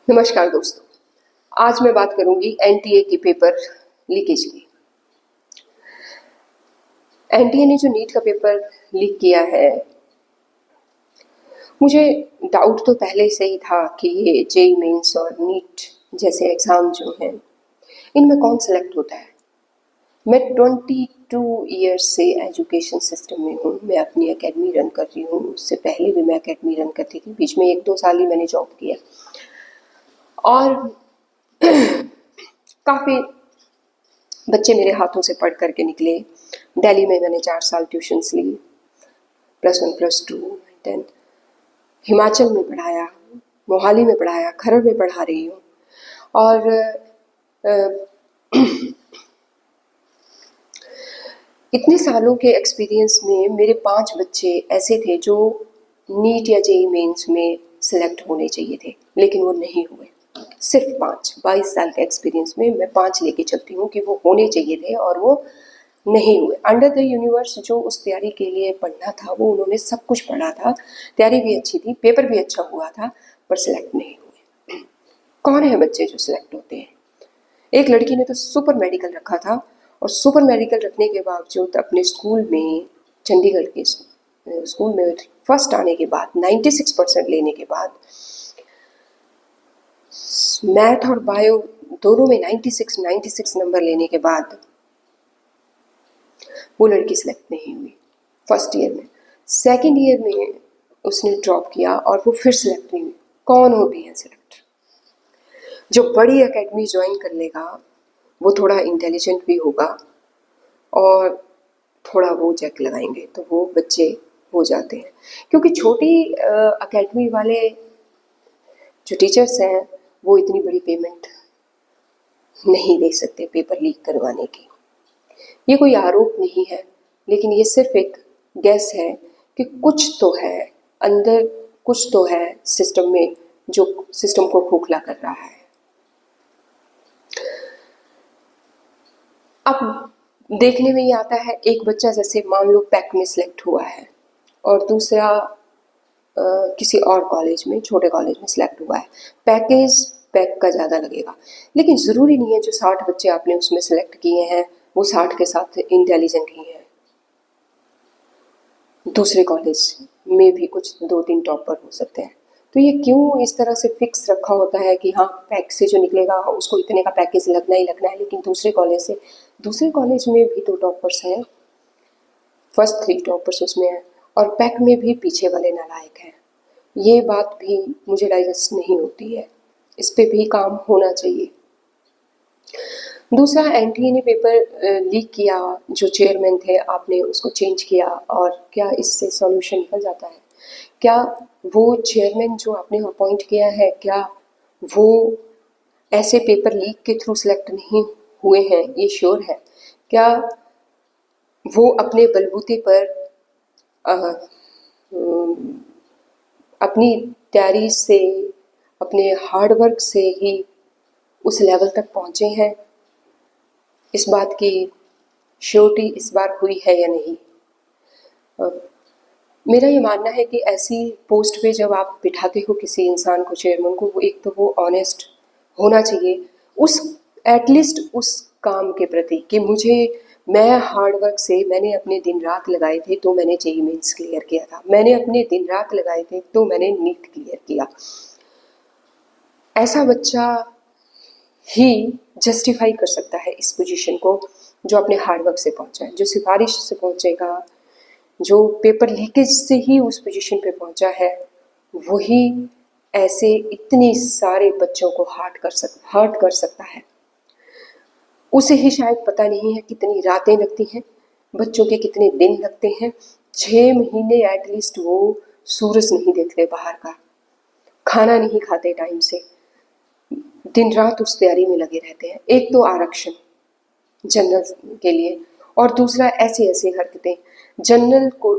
नमस्कार दोस्तों, आज मैं बात करूंगी एनटीए के पेपर लीकेज की। एनटीए ने जो नीट का पेपर लीक किया है, मुझे डाउट तो पहले से ही था कि ये जेईई मेंस और नीट जैसे एग्ज़ाम जो हैं, इनमें कौन सेलेक्ट होता है। मैं 22 ईयर्स से एजुकेशन सिस्टम में हूँ। मैं अपनी एकेडमी रन कर रही हूँ। उससे पहले भी मैं एकेडमी रन करती थी। बीच में 1-2 साल ही मैंने जॉब किया और काफ़ी बच्चे मेरे हाथों से पढ़ करके निकले। दिल्ली में मैंने 4 साल ट्यूशन्स ली, +1 +2 10। हिमाचल में पढ़ाया, मोहाली में पढ़ाया, खरड़ में पढ़ा रही हूँ। और इतने सालों के एक्सपीरियंस में मेरे 5 बच्चे ऐसे थे जो नीट या जेईई मेंस में सिलेक्ट होने चाहिए थे, लेकिन वो नहीं हुए। सिर्फ 5, 22 साल के एक्सपीरियंस में मैं 5 लेके चलती हूँ कि वो होने चाहिए थे और वो नहीं हुए। अंडर द यूनिवर्स जो उस तैयारी के लिए पढ़ना था, वो उन्होंने सब कुछ पढ़ा था। तैयारी भी अच्छी थी, पेपर भी अच्छा हुआ था, पर सिलेक्ट नहीं हुए। कौन है बच्चे जो सिलेक्ट होते हैं? एक लड़की ने तो सुपर मेडिकल रखा था और सुपर मेडिकल रखने के बावजूद अपने स्कूल में, चंडीगढ़ के स्कूल में फर्स्ट आने के बाद, 96% लेने के बाद, मैथ और बायो दोनों में 96 नंबर लेने के बाद वो लड़की सिलेक्ट नहीं हुई फर्स्ट ईयर में। सेकंड ईयर में उसने ड्रॉप किया और वो फिर सिलेक्ट नहीं हुई। कौन होती है सिलेक्ट? जो बड़ी एकेडमी ज्वाइन कर लेगा वो थोड़ा इंटेलिजेंट भी होगा और थोड़ा वो जैक लगाएंगे तो वो बच्चे हो जाते हैं। क्योंकि छोटी एकेडमी वाले जो टीचर्स हैं वो इतनी बड़ी पेमेंट नहीं दे सकते पेपर लीक करवाने की। ये कोई आरोप नहीं है, लेकिन ये सिर्फ एक गैस है कि कुछ तो है अंदर, कुछ तो है सिस्टम में जो सिस्टम को खोखला कर रहा है। अब देखने में ये आता है, एक बच्चा जैसे मान लो पैक में सिलेक्ट हुआ है और दूसरा किसी और कॉलेज में, छोटे कॉलेज में सिलेक्ट हुआ है। पैक का ज़्यादा लगेगा, लेकिन ज़रूरी नहीं है जो 60 बच्चे आपने उसमें सिलेक्ट किए हैं वो 60 के साथ इंटेलिजेंट ही हैं। दूसरे कॉलेज में भी कुछ 2-3 टॉपर हो सकते हैं। तो ये क्यों इस तरह से फिक्स रखा होता है कि हाँ, पैक से जो निकलेगा उसको इतने का पैकेज लगना ही लगना है, लेकिन दूसरे कॉलेज में भी तो टॉपर्स हैं, फर्स्ट 3 टॉपर्स उसमें हैं और पैक में भी पीछे वाले नालायक हैं। ये बात भी मुझे डाइजेस्ट नहीं होती है, इस पे भी काम होना चाहिए। दूसरा, एनटीए ने पेपर लीक किया, जो चेयरमैन थे आपने उसको चेंज किया, और क्या इससे सॉल्यूशन निकल जाता है? क्या वो चेयरमैन जो आपने अपॉइंट किया है, क्या वो ऐसे पेपर लीक के थ्रू सेलेक्ट नहीं हुए हैं, ये श्योर है? क्या वो अपने बलबूते पर अपनी तैयारी से, अपने हार्ड वर्क से ही उस लेवल तक पहुँचे हैं? इस बात की श्योरिटी इस बार हुई है या नहीं? मेरा ये मानना है कि ऐसी पोस्ट पे जब आप बिठाते हो किसी इंसान को, चेयरमैन को, वो एक तो वो ऑनेस्ट होना चाहिए उस, एटलीस्ट उस काम के प्रति कि मैं हार्ड वर्क से, मैंने अपने दिन रात लगाए थे तो मैंने जेईई मेंस क्लियर किया था, मैंने अपने दिन रात लगाए थे तो मैंने नीट क्लियर किया। ऐसा बच्चा ही जस्टिफाई कर सकता है इस पोजीशन को, जो अपने हार्ड वर्क से पहुंचा है। जो सिफारिश से पहुंचेगा, जो पेपर लीकेज से ही उस पोजीशन पे पहुंचा है, वही ऐसे इतने सारे बच्चों को हर्ट कर सकता है। उसे ही शायद पता नहीं है कितनी रातें लगती हैं, बच्चों के कितने दिन लगते हैं। 6 महीने एटलीस्ट वो सूरज नहीं देखते बाहर का, खाना नहीं खाते टाइम से, दिन रात उस तैयारी में लगे रहते हैं। एक तो आरक्षण जनरल के लिए, और दूसरा ऐसी हरकतें, जनरल को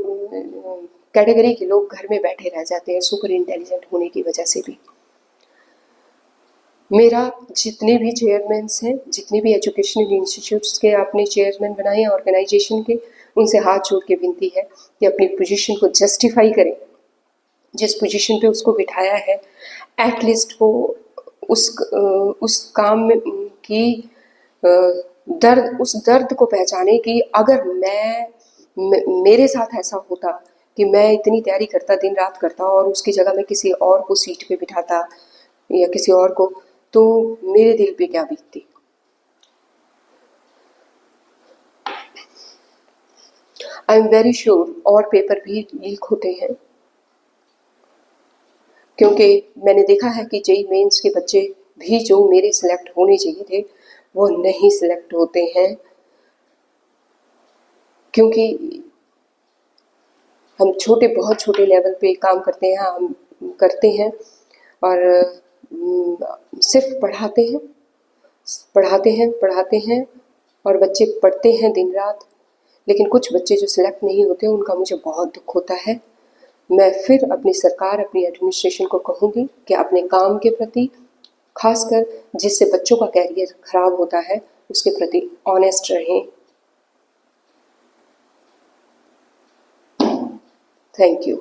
कैटेगरी के लोग घर में बैठे रह जाते हैं सुपर इंटेलिजेंट होने की वजह से भी। मेरा जितने भी चेयरमैन्स हैं, जितने भी एजुकेशनल इंस्टीट्यूट्स के आपने चेयरमैन बनाए हैं ऑर्गेनाइजेशन के, उनसे हाथ जोड़ के विनती है कि अपनी पोजीशन को जस्टिफाई करें। जिस पोजीशन पे उसको बिठाया है एटलीस्ट वो उस काम में की उस दर्द को पहचाने कि अगर मेरे साथ ऐसा होता कि मैं इतनी तैयारी करता, दिन रात करता और उसकी जगह मैं किसी और को सीट पे बिठाता या किसी और को, तो मेरे दिल पे क्या बीतती। आई एम वेरी श्योर और पेपर भी लीक होते हैं, क्योंकि मैंने देखा है कि जेईई मेंस के बच्चे भी जो मेरे सिलेक्ट होने चाहिए थे वो नहीं सिलेक्ट होते हैं, क्योंकि हम बहुत छोटे लेवल पे काम करते हैं, हम करते हैं और सिर्फ पढ़ाते हैं और बच्चे पढ़ते हैं दिन रात, लेकिन कुछ बच्चे जो सिलेक्ट नहीं होते उनका मुझे बहुत दुख होता है। मैं फिर अपनी सरकार, अपनी एडमिनिस्ट्रेशन को कहूँगी कि अपने काम के प्रति, खासकर जिससे बच्चों का कैरियर खराब होता है, उसके प्रति ऑनेस्ट रहें। Thank you.